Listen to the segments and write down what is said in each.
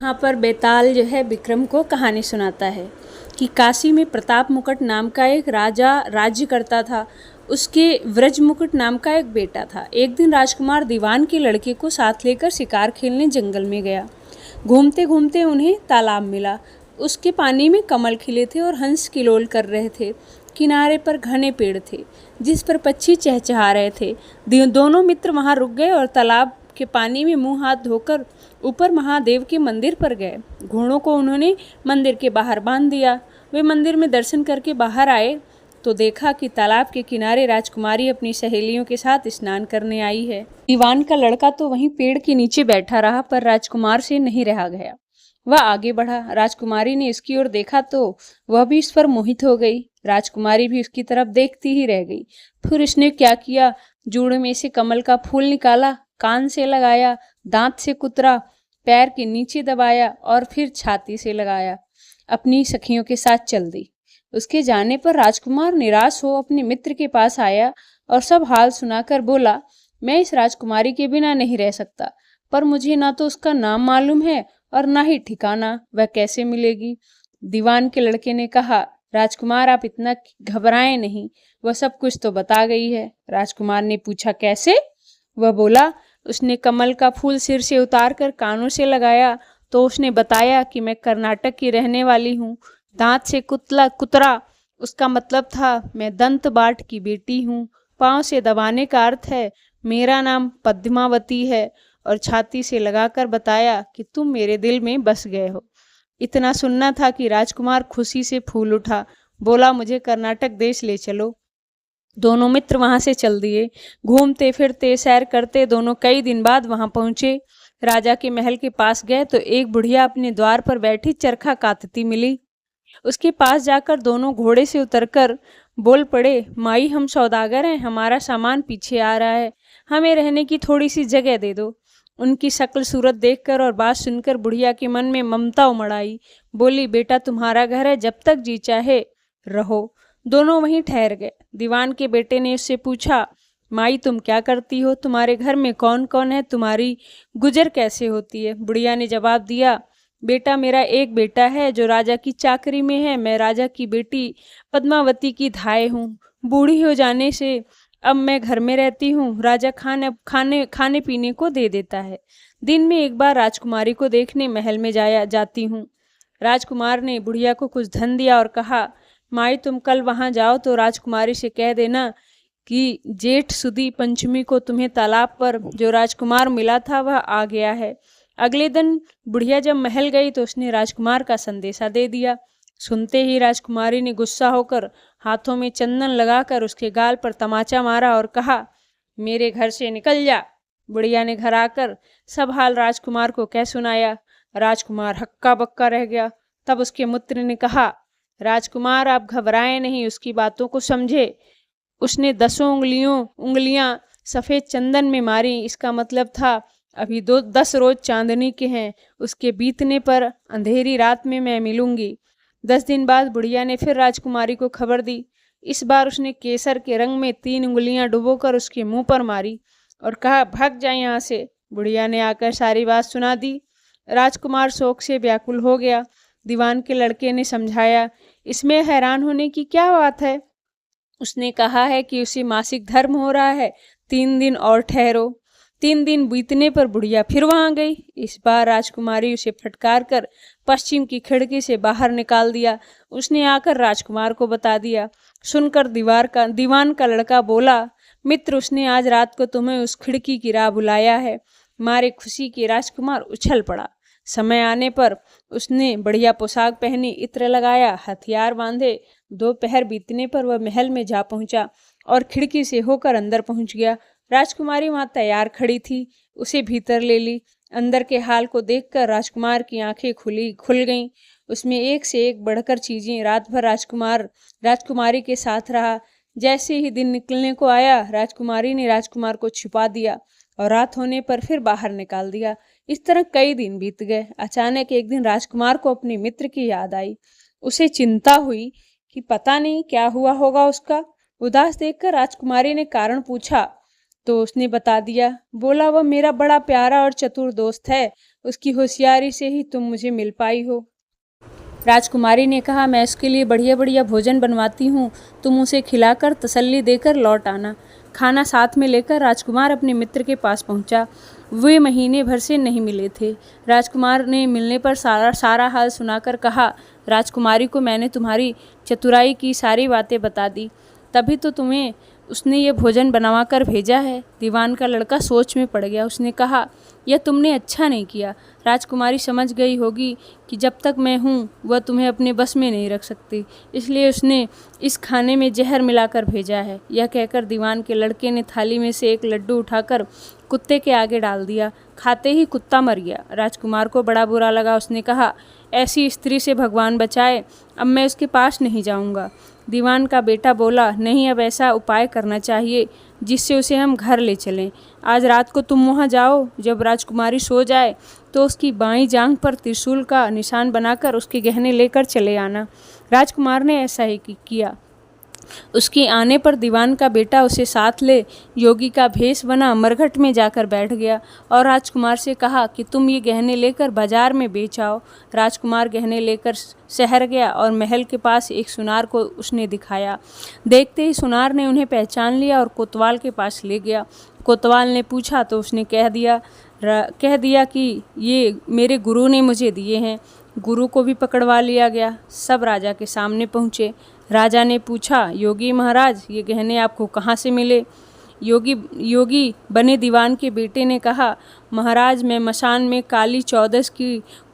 यहाँ पर बेताल जो है विक्रम को कहानी सुनाता है कि काशी में प्रताप मुकुट नाम का एक राजा राज्य करता था। उसके व्रज मुकुट नाम का एक बेटा था। एक दिन राजकुमार दीवान के लड़के को साथ लेकर शिकार खेलने जंगल में गया। घूमते घूमते उन्हें तालाब मिला। उसके पानी में कमल खिले थे और हंस किलोल कर रहे थे। किनारे पर घने पेड़ थे जिस पर पक्षी चहचहा रहे थे। दोनों मित्र वहां रुक गए और तालाब के पानी में मुंह हाथ धोकर ऊपर महादेव के मंदिर पर गए। घोड़ों को उन्होंने मंदिर के बाहर बांध दिया। वे मंदिर में दर्शन करके बाहर आए तो देखा कि तालाब के किनारे राजकुमारी अपनी सहेलियों के साथ स्नान करने आई है। दीवान का लड़का तो वहीं पेड़ के नीचे बैठा रहा, पर राजकुमार से नहीं रहा गया। वह आगे बढ़ा। राजकुमारी ने इसकी ओर देखा तो वह भी इस पर मोहित हो गई। राजकुमारी भी उसकी तरफ देखती ही रह गई। फिर उसने क्या किया, जूड़ में से कमल का फूल निकाला, कान से लगाया, दांत से कुतरा, पैर के नीचे दबाया और फिर छाती से लगाया। अपनी सखियों के साथ चल दी। उसके जाने पर राजकुमार निराश हो अपने मित्र के पास आया और सब हाल सुनाकर बोला, मैं इस राजकुमारी के बिना नहीं रह सकता, पर मुझे ना तो उसका नाम मालूम है और ना ही ठिकाना, वह कैसे मिलेगी। दीवान के लड़के ने कहा, राजकुमार आप इतना घबराएं नहीं, वह सब कुछ तो बता गई है। राजकुमार ने पूछा, कैसे? वह बोला, उसने कमल का फूल सिर से उतार कर कानों से लगाया तो उसने बताया कि मैं कर्नाटक की रहने वाली हूँ। दांत से कुतरा, उसका मतलब था मैं दंत बाट की बेटी हूँ। पाँव से दबाने का अर्थ है मेरा नाम पद्मावती है। और छाती से लगाकर बताया कि तुम मेरे दिल में बस गए हो। इतना सुनना था कि राजकुमार खुशी से फूल उठा। बोला, मुझे कर्नाटक देश ले चलो। दोनों मित्र वहां से चल दिए। घूमते फिरते सैर करते दोनों कई दिन बाद वहां पहुंचे। राजा के महल के पास गए तो एक बुढ़िया अपने द्वार पर बैठी चरखा कातती मिली। उसके पास जाकर दोनों घोड़े से उतरकर बोल पड़े, माई हम सौदागर हैं, हमारा सामान पीछे आ रहा है, हमें रहने की थोड़ी सी जगह दे दो। उनकी शक्ल सूरत देखकर और बात सुनकर बुढ़िया के मन में ममता उमड़ आई। बोली, बेटा तुम्हारा घर है, जब तक जी चाहे रहो। दोनों वहीं ठहर गए। दीवान के बेटे ने उससे पूछा, माई तुम क्या करती हो, तुम्हारे घर में कौन कौन है, तुम्हारी गुजर कैसे होती है? बुढ़िया ने जवाब दिया, बेटा मेरा एक बेटा है जो राजा की चाकरी में है। मैं राजा की बेटी पद्मावती की धाय हूँ। बूढ़ी हो जाने से अब मैं घर में रहती हूँ। राजा खाने पीने को दे देता है। दिन में एक बार राजकुमारी को देखने महल में जाती हूँ। राजकुमार ने बुढ़िया को कुछ धन दिया और कहा, माई तुम कल वहां जाओ तो राजकुमारी से कह देना कि जेठ सुदी पंचमी को तुम्हें तालाब पर जो राजकुमार मिला था वह आ गया है। अगले दिन बुढ़िया जब महल गई तो उसने राजकुमार का संदेशा दे दिया। सुनते ही राजकुमारी ने गुस्सा होकर हाथों में चंदन लगाकर उसके गाल पर तमाचा मारा और कहा, मेरे घर से निकल जा। बुढ़िया ने घर आकर सब हाल राजकुमार को कह सुनाया। राजकुमार हक्का बक्का रह गया। तब उसके मित्र ने कहा, राजकुमार आप घबराएं नहीं, उसकी बातों को समझे। उसने 10 उंगलियां सफेद चंदन में मारी। इसका मतलब था अभी 10 रोज चांदनी के हैं, उसके बीतने पर अंधेरी रात में मैं मिलूंगी। 10 दिन बाद बुढ़िया ने फिर राजकुमारी को खबर दी। इस बार उसने केसर के रंग में 3 उंगलियां डुबोकर उसके मुंह पर मारी और कहा, भाग जाए यहाँ से। बुढ़िया ने आकर सारी बात सुना दी। राजकुमार शोक से व्याकुल हो गया। दीवान के लड़के ने समझाया, इसमें हैरान होने की क्या बात है, उसने कहा है कि उसे मासिक धर्म हो रहा है, 3 दिन और ठहरो। 3 दिन बीतने पर बुढ़िया फिर वहां गई। इस बार राजकुमारी उसे फटकार कर पश्चिम की खिड़की से बाहर निकाल दिया। उसने आकर राजकुमार को बता दिया। सुनकर दीवान का लड़का बोला, मित्र उसने आज रात को तुम्हें उस खिड़की की राह बुलाया है। मारे खुशी के राजकुमार उछल पड़ा। समय आने पर उसने बढ़िया पोशाक पहनी, इत्र लगाया, हथियार बांधे। दोपहर बीतने पर वह महल में जा पहुंचा और खिड़की से होकर अंदर पहुंच गया। राजकुमारी वहां तैयार खड़ी थी। उसे भीतर ले ली। अंदर के हाल को देखकर राजकुमार की आंखें खुल गईं। उसमें एक से एक बढ़कर चीजें। रात भर राजकुमारी के साथ रहा। जैसे ही दिन निकलने को आया, राजकुमारी ने राजकुमार को छुपा दिया और रात होने पर फिर बाहर निकाल दिया। इस तरह कई दिन बीत गए। अचानक एक दिन राजकुमार को अपने मित्र की याद आई। उसे चिंता हुई कि पता नहीं क्या हुआ होगा उसका। उदास देखकर राजकुमारी ने कारण पूछा तो उसने बता दिया। बोला, वह मेरा बड़ा प्यारा और चतुर दोस्त है, उसकी होशियारी से ही तुम मुझे मिल पाई हो। राजकुमारी ने कहा, मैं उसके लिए बढ़िया बढ़िया भोजन बनवाती हूँ, तुम उसे खिलाकर तसल्ली देकर लौट आना। खाना साथ में लेकर राजकुमार अपने मित्र के पास पहुँचा। वे महीने भर से नहीं मिले थे। राजकुमार ने मिलने पर सारा हाल सुनाकर कहा, राजकुमारी को मैंने तुम्हारी चतुराई की सारी बातें बता दी, तभी तो तुम्हें उसने ये भोजन बनवा कर भेजा है। दीवान का लड़का सोच में पड़ गया। उसने कहा, यह तुमने अच्छा नहीं किया। राजकुमारी समझ गई होगी कि जब तक मैं हूँ वह तुम्हें अपने बस में नहीं रख सकती, इसलिए उसने इस खाने में जहर मिलाकर भेजा है। यह कहकर दीवान के लड़के ने थाली में से एक लड्डू उठाकर कुत्ते के आगे डाल दिया। खाते ही कुत्ता मर गया। राजकुमार को बड़ा बुरा लगा। उसने कहा, ऐसी स्त्री से भगवान बचाए, अब मैं उसके पास नहीं जाऊंगा। दीवान का बेटा बोला, नहीं, अब ऐसा उपाय करना चाहिए जिससे उसे हम घर ले चलें। आज रात को तुम वहाँ जाओ, जब राजकुमारी सो जाए तो उसकी बाईं जांघ पर त्रिशूल का निशान बनाकर उसके गहने लेकर चले आना। राजकुमार ने ऐसा ही किया। उसके आने पर दीवान का बेटा उसे साथ ले योगी का भेष बना मरघट में जाकर बैठ गया और राजकुमार से कहा कि तुम ये गहने लेकर बाजार में बेच आओ। राजकुमार गहने लेकर शहर गया और महल के पास एक सुनार को उसने दिखाया। देखते ही सुनार ने उन्हें पहचान लिया और कोतवाल के पास ले गया। कोतवाल ने पूछा तो उसने कह दिया कि ये मेरे गुरु ने मुझे दिए हैं। गुरु को भी पकड़वा लिया गया। सब राजा के सामने पहुँचे। राजा ने पूछा, योगी महाराज, ये गहने आपको कहाँ से मिले? योगी बने दीवान के बेटे ने कहा, महाराज, मैं मशान में काली चौदस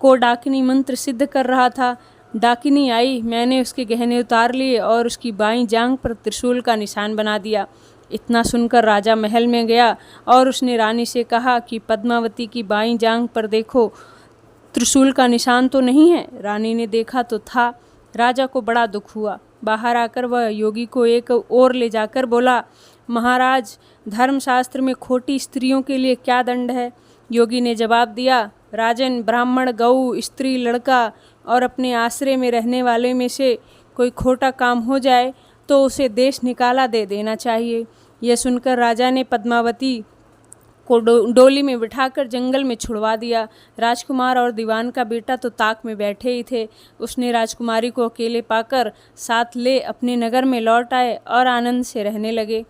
को डाकिनी मंत्र सिद्ध कर रहा था। डाकिनी आई, मैंने उसके गहने उतार लिए और उसकी बाईं जांघ पर त्रिशूल का निशान बना दिया। इतना सुनकर राजा महल में गया और उसने रानी से कहा कि पद्मावती की बाईं जांघ पर देखो, त्रिशूल का निशान तो नहीं है। रानी ने देखा तो था। राजा को बड़ा दुख हुआ। बाहर आकर वह योगी को एक ओर ले जाकर बोला, महाराज, धर्मशास्त्र में खोटी स्त्रियों के लिए क्या दंड है? योगी ने जवाब दिया, राजन, ब्राह्मण, गऊ, स्त्री, लड़का और अपने आश्रय में रहने वाले में से कोई खोटा काम हो जाए तो उसे देश निकाला दे देना चाहिए। यह सुनकर राजा ने पद्मावती को डोली में बिठाकर जंगल में छुड़वा दिया। राजकुमार और दीवान का बेटा तो ताक में बैठे ही थे। उसने राजकुमारी को अकेले पाकर साथ ले अपने नगर में लौट आए और आनंद से रहने लगे।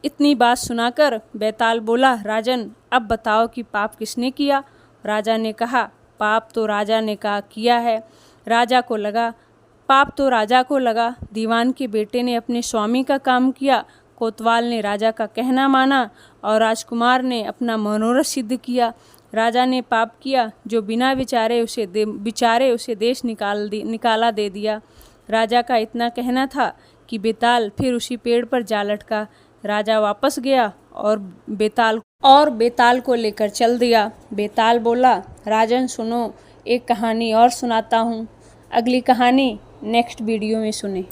इतनी बात सुनाकर बैताल बोला, राजन, अब बताओ कि पाप किसने किया? राजा ने कहा, पाप तो राजा ने किया है। पाप तो राजा को लगा। दीवान के बेटे ने अपने स्वामी का काम किया, कोतवाल ने राजा का कहना माना और राजकुमार ने अपना मनोरथ सिद्ध किया। राजा ने पाप किया जो बिना विचारे उसे देश निकाला दे दिया। राजा का इतना कहना था कि बेताल फिर उसी पेड़ पर जा लटका। राजा वापस गया और बेताल को लेकर चल दिया। बेताल बोला, राजन सुनो, एक कहानी और सुनाता हूँ। अगली कहानी नेक्स्ट वीडियो में सुने।